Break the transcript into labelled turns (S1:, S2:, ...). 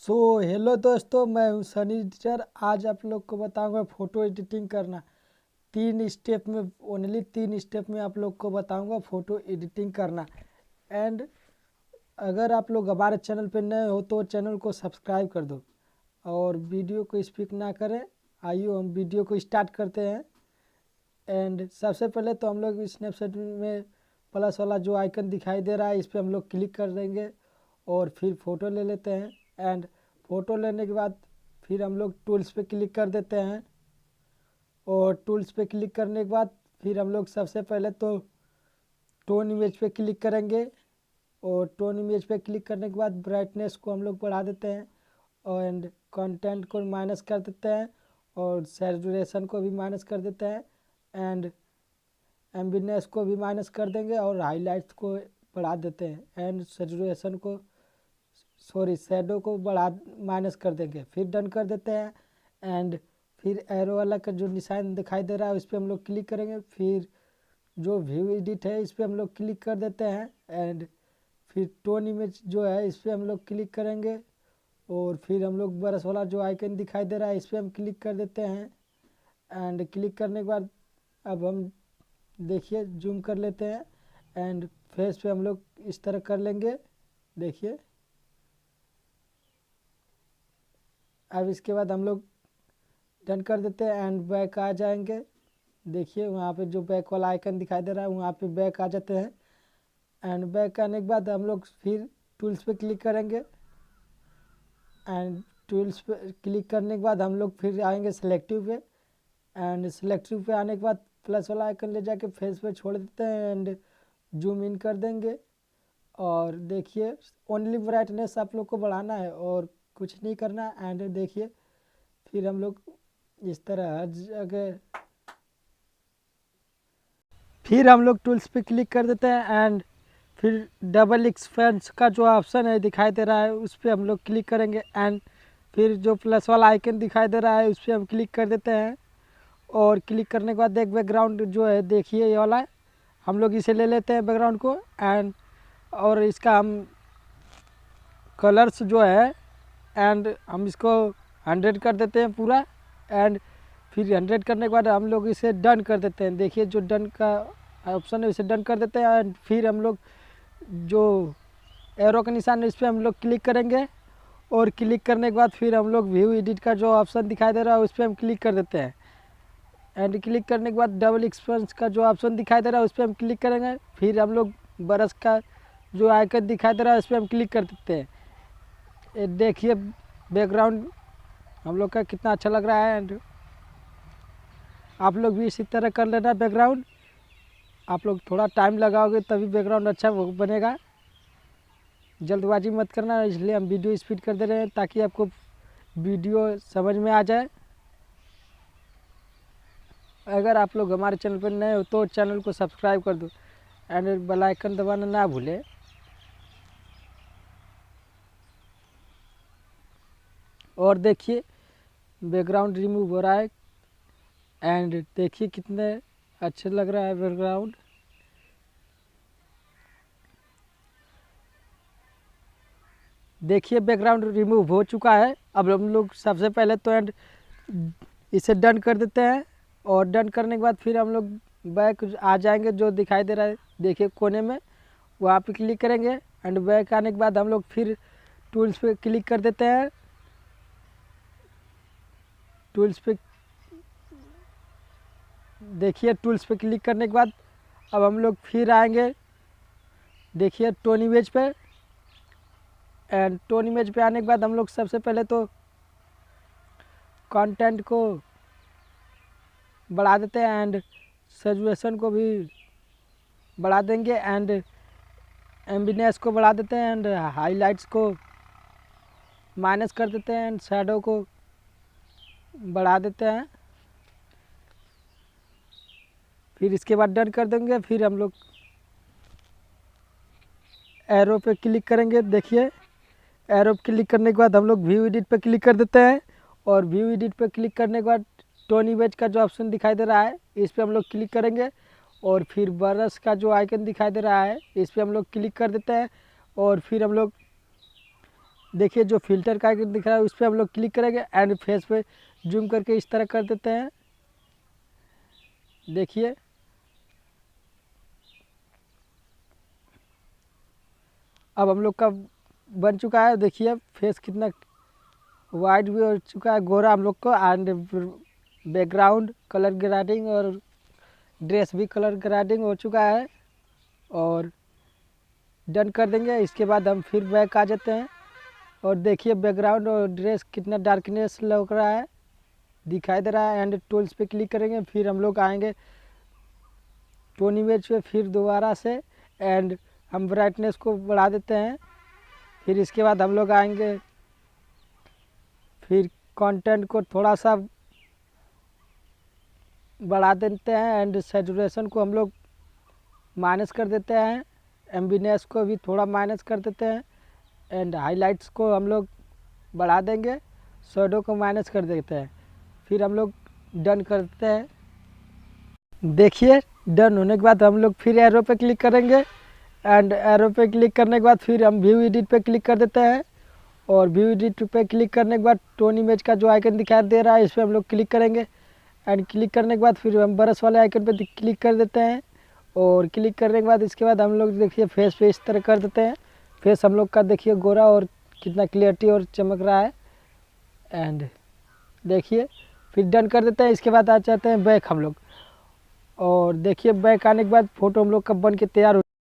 S1: Hello दोस्तों, मैं हूं सनी एडिटर। आज आप लोग को बताऊंगा फ़ोटो एडिटिंग करना। 3 स्टेप में, ओनली 3 स्टेप में आप लोग को बताऊंगा फ़ोटो एडिटिंग करना। एंड अगर आप लोग हमारे चैनल पर नए हो तो चैनल को सब्सक्राइब कर दो और वीडियो को स्किप ना करें। आइए हम वीडियो को स्टार्ट करते हैं। एंड सबसे पहले तो हम लोग स्नैपचैट में प्लस वाला जो आइकन दिखाई दे रहा है इस पर हम लोग क्लिक कर देंगे और फिर फ़ोटो ले लेते हैं। एंड फ़ोटो लेने के बाद फिर हम लोग टूल्स पे क्लिक कर देते हैं और टूल्स पे क्लिक करने के बाद फिर हम लोग सबसे पहले तो टोन इमेज पे क्लिक करेंगे और टोन इमेज पे क्लिक करने के बाद ब्राइटनेस को हम लोग बढ़ा देते हैं और एंड कंटेंट को माइनस कर देते हैं और सैचुरेशन को भी माइनस कर देते हैं एंड एम्बिनेस को भी माइनस कर देंगे और हाईलाइट्स को बढ़ा देते हैं एंड सैचुरेशन को शैडो को बढ़ा माइनस कर देंगे। फिर डन कर देते हैं एंड फिर एरो वाला का जो निशान दिखाई दे रहा है उस पर हम लोग क्लिक करेंगे। फिर जो व्यू एडिट है इस पर हम लोग क्लिक कर देते हैं एंड फिर टोन इमेज जो है इस पर हम लोग क्लिक करेंगे और फिर हम लोग ब्रश वाला जो आइकन दिखाई दे रहा है इस पर हम क्लिक कर देते हैं एंड क्लिक करने के बाद अब हम देखिए जूम कर लेते हैं एंड फेस पे हम लोग इस तरह कर लेंगे। देखिए अब इसके बाद हम लोग डन कर देते हैं एंड बैक आ जाएंगे। देखिए वहाँ पे जो बैक वाला आइकन दिखाई दे रहा है वहाँ पे बैक आ जाते हैं एंड बैक आने के बाद हम लोग फिर टूल्स पे क्लिक करेंगे एंड टूल्स पे क्लिक करने के बाद हम लोग फिर आएंगे सिलेक्टिव पे एंड सिलेक्टिव पे आने के बाद प्लस वाला आइकन ले जाके फेस पे छोड़ देते हैं एंड जूम इन कर देंगे। और देखिए ओनली ब्राइटनेस आप लोग को बढ़ाना है और कुछ नहीं करना। एंड देखिए फिर हम लोग इस तरह हर जगह फिर हम लोग टूल्स पे क्लिक कर देते हैं एंड फिर डबल एक्सपेंस का जो ऑप्शन है दिखाई दे रहा है उस पर हम लोग क्लिक करेंगे एंड फिर जो प्लस वाला आइकन दिखाई दे रहा है उस पर हम क्लिक कर देते हैं और क्लिक करने के बाद एक बैकग्राउंड जो है देखिए ये वाला है, हम लोग इसे ले लेते हैं बैकग्राउंड को एंड और इसका हम कलर्स जो है एंड हम इसको 100 कर देते हैं पूरा एंड फिर 100 करने के बाद हम लोग इसे डन कर देते हैं। देखिए जो डन का ऑप्शन है इसे डन कर देते हैं एंड फिर हम लोग जो एरो का निशान है इस पर हम लोग क्लिक करेंगे और क्लिक करने के बाद फिर हम लोग व्यू एडिट का जो ऑप्शन दिखाई दे रहा है उस पर हम क्लिक कर देते हैं एंड क्लिक करने के बाद डबल एक्सपेंस का जो ऑप्शन दिखाई दे रहा है उस पर हम क्लिक करेंगे। फिर हम लोग ब्रश का जो आइकन दिखाई दे रहा है उस पर हम क्लिक कर देते हैं। ये देखिए बैकग्राउंड हम लोग का कितना अच्छा लग रहा है एंड आप लोग भी इसी तरह कर लेना। बैकग्राउंड आप लोग थोड़ा टाइम लगाओगे तभी बैकग्राउंड अच्छा बनेगा, जल्दबाजी मत करना, इसलिए हम वीडियो स्पीड कर दे रहे हैं ताकि आपको वीडियो समझ में आ जाए। अगर आप लोग हमारे चैनल पर नए हो तो चैनल को सब्सक्राइब कर दो एंड बेल आइकन दबाना ना भूलें। और देखिए बैकग्राउंड रिमूव हो रहा है एंड देखिए कितने अच्छे लग रहा है बैकग्राउंड। देखिए बैकग्राउंड रिमूव हो चुका है। अब हम लोग सबसे पहले तो एंड इसे डन कर देते हैं और डन करने के बाद फिर हम लोग बैक आ जाएंगे जो दिखाई दे रहा है देखिए कोने में, वहाँ पे क्लिक करेंगे एंड बैक आने के बाद हम लोग फिर टूल्स पे क्लिक कर देते हैं। टूल्स पे देखिए टूल्स पे क्लिक करने के बाद अब हम लोग फिर आएंगे देखिए टोन इमेज पे एंड टोन इमेज पे आने के बाद हम लोग सबसे पहले तो कंटेंट को बढ़ा देते हैं एंड सैचुरेशन को भी बढ़ा देंगे एंड एम्बिनेस को बढ़ा देते हैं एंड हाईलाइट्स को माइनस कर देते हैं एंड शैडो को बढ़ा देते हैं। फिर इसके बाद डन कर देंगे। फिर हम लोग एरो पे क्लिक करेंगे। देखिए एरो पे क्लिक करने के बाद हम लोग व्यू एडिट पे क्लिक कर देते हैं और व्यू एडिट पे क्लिक करने के बाद टोन इमेज का जो ऑप्शन दिखाई दे रहा है इस पर हम लोग क्लिक करेंगे और फिर ब्रश का जो आइकन दिखाई दे रहा है इस पर हम लोग क्लिक कर देते हैं और फिर हम लोग देखिए जो फिल्टर का आइकन दिख रहा है उस पर हम लोग क्लिक करेंगे एंड फेस पे जूम करके इस तरह कर देते हैं। देखिए अब हम लोग का बन चुका है। देखिए फेस कितना वाइट भी हो चुका है, गोरा हम लोग को। एंड बैकग्राउंड कलर ग्रेडिंग और ड्रेस भी कलर ग्रेडिंग हो चुका है और डन कर देंगे। इसके बाद हम फिर बैक आ जाते हैं और देखिए बैकग्राउंड और ड्रेस कितना डार्कनेस लग रहा है, दिखाई दे रहा है। एंड टूल्स पे क्लिक करेंगे, फिर हम लोग आएंगे टोन इमेज पे फिर दोबारा से एंड हम ब्राइटनेस को बढ़ा देते हैं। फिर इसके बाद हम लोग आएंगे, फिर कंटेंट को थोड़ा सा बढ़ा देते हैं एंड सैचुरेशन को हम लोग माइनस कर देते हैं, एम्बिनेस को भी थोड़ा माइनस कर देते हैं एंड हाइलाइट्स को हम लोग बढ़ा देंगे, शैडो को माइनस कर देते हैं। फिर हम लोग डन करते हैं। देखिए डन होने के बाद हम लोग फिर एरो पे क्लिक करेंगे एंड एरो पे क्लिक करने के बाद फिर हम व्यू एडिट पे क्लिक कर देते हैं और व्यू एडिट पे क्लिक करने के बाद टोन इमेज का जो आइकन दिखाई दे रहा है इस पर हम लोग क्लिक करेंगे एंड क्लिक करने के बाद फिर हम ब्रश वाले आइकन पे क्लिक कर देते हैं और क्लिक करने के बाद इसके बाद हम लोग देखिए फेस पे इस तरह कर देते हैं। फेस हम लोग का देखिए गोरा और कितना क्लियरिटी और चमक रहा है एंड देखिए फिर डन कर देते हैं। इसके बाद आ जाते हैं बैक हम लोग और देखिए बैक आने के बाद फ़ोटो हम लोग का बन के तैयार हो